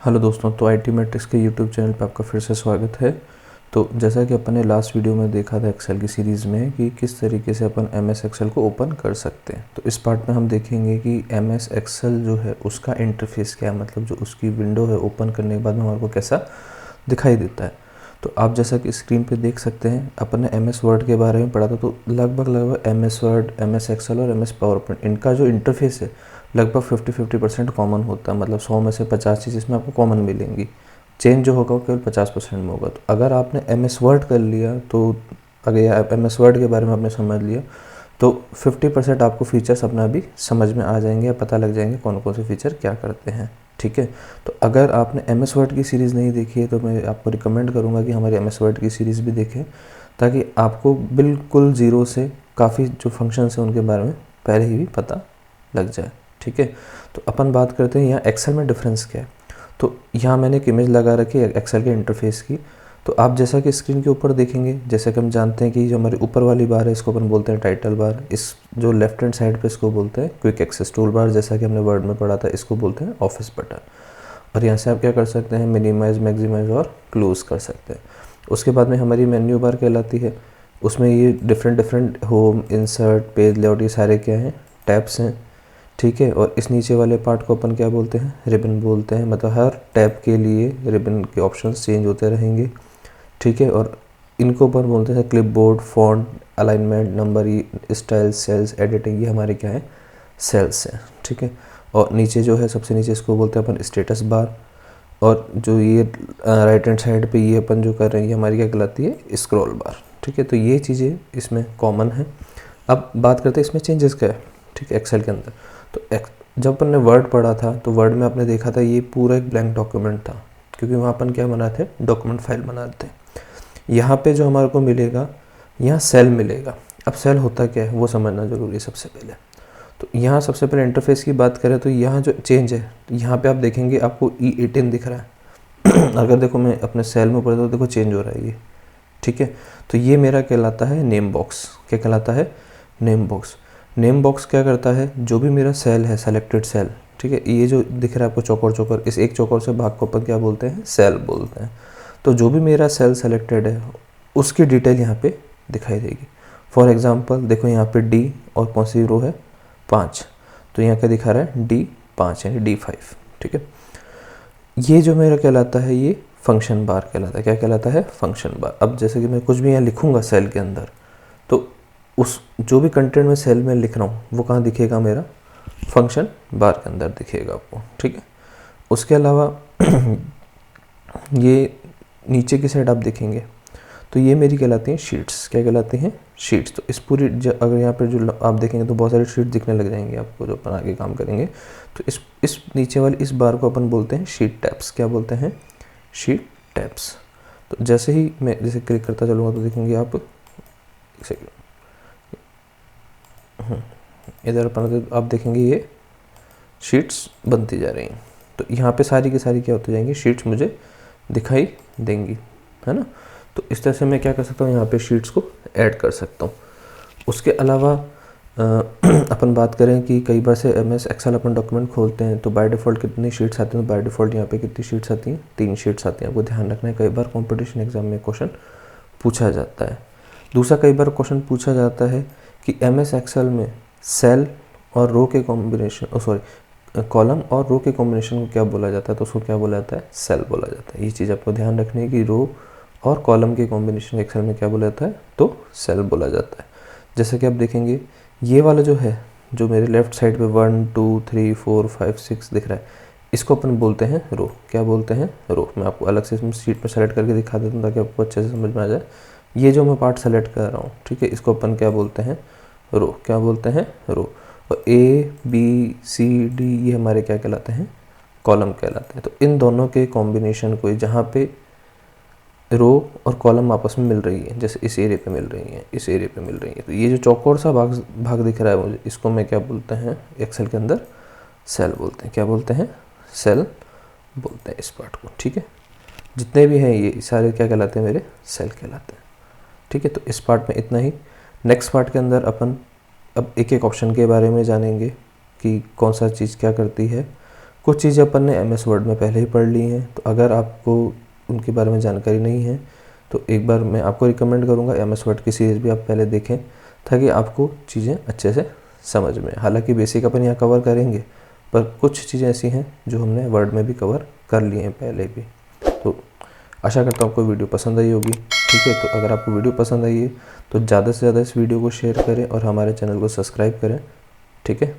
Hello दोस्तों, तो IT matrix के यूट्यूब चैनल पे आपका फिर से स्वागत है। तो जैसा कि अपन ने लास्ट वीडियो में देखा था एक्सेल की सीरीज़ में कि किस तरीके से अपन एम एस एक्सेल को ओपन कर सकते हैं, तो इस पार्ट में हम देखेंगे कि एम एस एक्सेल जो है उसका इंटरफेस क्या है, मतलब जो उसकी विंडो है ओपन करने के बाद में हमारे को कैसा दिखाई देता है। तो आप जैसा कि स्क्रीन पे देख सकते हैं, अपन ने एम एस वर्ड के बारे में पढ़ा था, तो लगभग M S Word, M S Excel और एम एस पावर पॉइंट, इनका जो इंटरफेस है लगभग 50-50% कॉमन होता है। मतलब 100 में से 50 चीज़ इसमें आपको कॉमन मिलेंगी। चेंज जो होगा वो केवल 50% में होगा। तो अगर आपने एम एस वर्ड कर लिया, तो अगर एम एस वर्ड के बारे में आपने समझ लिया, तो 50% आपको फीचर्स अपना भी समझ में आ जाएंगे या पता लग जाएंगे कौन कौन से फीचर क्या करते हैं। ठीक है, तो अगर आपने एम एस वर्ड की सीरीज़ नहीं देखी है तो मैं आपको रिकमेंड करूँगा कि हमारी एम एस वर्ड की सीरीज़ भी देखें, ताकि आपको बिल्कुल ज़ीरो से काफ़ी जो फंक्शंस हैं उनके बारे में पहले ही भी पता लग जाए। ठीक है, तो अपन बात करते हैं यहाँ एक्सेल में डिफरेंस क्या है। तो यहाँ मैंने एक इमेज लगा रखी है एक्सेल के इंटरफेस की। तो आप जैसा कि स्क्रीन के ऊपर देखेंगे, जैसे कि हम जानते हैं कि जो हमारी ऊपर वाली बार है इसको अपन बोलते हैं टाइटल बार, इस जो लेफ्ट हैंड साइड पे इसको बोलते हैं क्विक एक्सेस टूल बार, जैसा कि हमने वर्ड में पढ़ा था इसको बोलते हैं ऑफिस बटन। और यहाँ से आप क्या कर सकते हैं, मिनिमाइज, मैक्सिमाइज और क्लोज कर सकते हैं। उसके बाद में हमारी मेन्यू बार कहलाती है, उसमें ये different home, insert, page layout, ये सारे क्या हैं, टैब्स हैं। ठीक है, और इस नीचे वाले पार्ट को अपन क्या बोलते हैं, रिबन बोलते हैं। मतलब हर टैब के लिए रिबन के ऑप्शंस चेंज होते रहेंगे। ठीक है, और इनको अपन बोलते हैं clipboard, font, alignment, number, style, cells, editing, ये हमारे क्या है, सेल्स हैं। ठीक है, और नीचे जो है सबसे नीचे इसको बोलते हैं अपन स्टेटस बार। और जो ये राइट हैंड साइड पे ये अपन जो कर रहे हैं ये हमारी क्या कहलाती है, स्क्रॉल बार। ठीक है, तो ये चीज़ें इसमें कॉमन है। अब बात करते हैं इसमें चेंजेस क्या है। ठीक है, एक्सेल के अंदर तो जब अपन ने वर्ड पढ़ा था तो वर्ड में आपने देखा था ये पूरा एक ब्लैंक डॉक्यूमेंट था, क्योंकि वहाँ अपन क्या बनाते हैं, डॉक्यूमेंट फाइल बनाते हैं। यहाँ पे जो हमारे को मिलेगा, यहाँ सेल मिलेगा। अब सेल होता क्या है वो समझना जरूरी है सबसे पहले। तो यहाँ सबसे पहले इंटरफेस की बात करें तो यहाँ जो चेंज है, यहाँ पे आप देखेंगे आपको E18 दिख रहा है। अगर देखो मैं अपने सेल में पढ़ता तो देखो चेंज हो रहा है ये। ठीक है, तो ये मेरा कहलाता है नेम बॉक्स। क्या कहलाता है, नेम बॉक्स। नेम बॉक्स क्या करता है, जो भी मेरा सेल है, सेलेक्टेड सेल, ठीक है, ये जो दिख रहा है आपको चौकोर चौकोर, इस एक चौकोर से भाग को अपन क्या बोलते हैं, सेल बोलते हैं। तो जो भी मेरा सेल सेलेक्टेड है उसकी डिटेल यहाँ पे दिखाई देगी। फॉर एग्जांपल देखो यहाँ पे डी और कौन सी रो है, 5, तो यहाँ क्या दिखा रहा है, D5 यानी D5। ठीक है, ये जो मेरा कहलाता है ये फंक्शन बार कहलाता है। क्या कहलाता है, फंक्शन बार। अब जैसे कि मैं कुछ भी यहाँ लिखूंगा सेल के अंदर, तो उस जो भी कंटेंट मैं सेल में लिख रहा हूँ वो कहाँ दिखेगा, मेरा फंक्शन बार के अंदर दिखेगा आपको। ठीक है, उसके अलावा ये नीचे की साइड आप देखेंगे तो ये मेरी कहलाती हैं शीट्स। क्या कहलाती हैं, शीट्स। तो इस पूरी अगर यहाँ पर जो आप देखेंगे तो बहुत सारी शीट दिखने लग जाएंगे आपको जो अपन आगे काम करेंगे। तो इस नीचे वाली इस बार को अपन बोलते हैं शीट टैब्स। क्या बोलते हैं, शीट टैब्स। तो जैसे ही मैं जैसे क्लिक करता चलूँगा तो देखेंगे आप, एक सेकेंड, इधर अपन आप देखेंगे ये शीट्स बनती जा रही हैं। तो यहाँ पे सारी की सारी क्या होती जाएंगी, शीट्स मुझे दिखाई देंगी, है ना। तो इस तरह से मैं क्या कर सकता हूँ, यहाँ पे शीट्स को ऐड कर सकता हूँ। उसके अलावा अपन बात करें कि कई बार से एम एस एक्सेल अपन डॉक्यूमेंट खोलते हैं तो बाय डिफ़ॉल्ट कितनी शीट्स आती हैं, तो बाय डिफ़ॉल्ट यहाँ पे कितनी शीट्स आती हैं, 3 शीट्स आती हैं। आपको ध्यान रखना है, कई बार कंपटीशन एग्जाम में क्वेश्चन पूछा जाता है। दूसरा, कई बार क्वेश्चन पूछा जाता है कि एम एस एक्सेल में सेल और रो के कॉम्बिनेशन, कॉलम और रो के कॉम्बिनेशन को क्या बोला जाता है, तो उसको क्या बोला जाता है, सेल बोला जाता है। ये चीज़ आपको ध्यान रखनी है कि रो और कॉलम के कॉम्बिनेशन एक्सेल में क्या बोला जाता है, तो सेल बोला जाता है। जैसे कि आप देखेंगे ये वाला जो है, जो मेरे लेफ्ट साइड पे 1 2 3 4 5 6 दिख रहा है, इसको अपन बोलते हैं रो। क्या बोलते हैं, रो। मैं आपको अलग से शीट पर सेलेक्ट करके दिखा देता हूँ ताकि आपको अच्छे से समझ में आ जाए। ये जो मैं पार्ट सेलेक्ट कर रहा हूँ, ठीक है, इसको अपन क्या बोलते हैं, रो। क्या बोलते हैं, रो। और A B C D ये हमारे क्या कहलाते हैं, कॉलम कहलाते हैं। तो इन दोनों के कॉम्बिनेशन को, जहाँ पे रो और कॉलम आपस में मिल रही है, जैसे इस एरिया पे मिल रही है, इस एरिया पे मिल रही है, तो ये जो चौकोर सा भाग दिख रहा है मुझे, इसको मैं क्या बोलते हैं, एक्सेल के अंदर सेल बोलते हैं। क्या बोलते हैं, सेल बोलते हैं इस पार्ट को। ठीक है, जितने भी हैं ये सारे क्या कहलाते हैं, मेरे सेल कहलाते हैं। ठीक है, तो इस पार्ट में इतना ही। नेक्स्ट पार्ट के अंदर अपन अब एक एक ऑप्शन के बारे में जानेंगे कि कौन सा चीज़ क्या करती है। कुछ चीज़ें अपन ने MS वर्ड में पहले ही पढ़ ली हैं, तो अगर आपको उनके बारे में जानकारी नहीं है तो एक बार मैं आपको रिकमेंड करूँगा MS वर्ड की सीरीज़ भी आप पहले देखें, ताकि आपको चीज़ें अच्छे से समझ में। हालांकि बेसिक अपन यहाँ कवर करेंगे, पर कुछ चीज़ें ऐसी हैं जो हमने वर्ड में भी कवर कर लिए हैं पहले भी। तो आशा करता हूँ आपको वीडियो पसंद आई होगी। ठीक है, तो अगर आपको वीडियो पसंद आई है तो ज़्यादा से ज़्यादा इस वीडियो को शेयर करें और हमारे चैनल को सब्सक्राइब करें। ठीक है।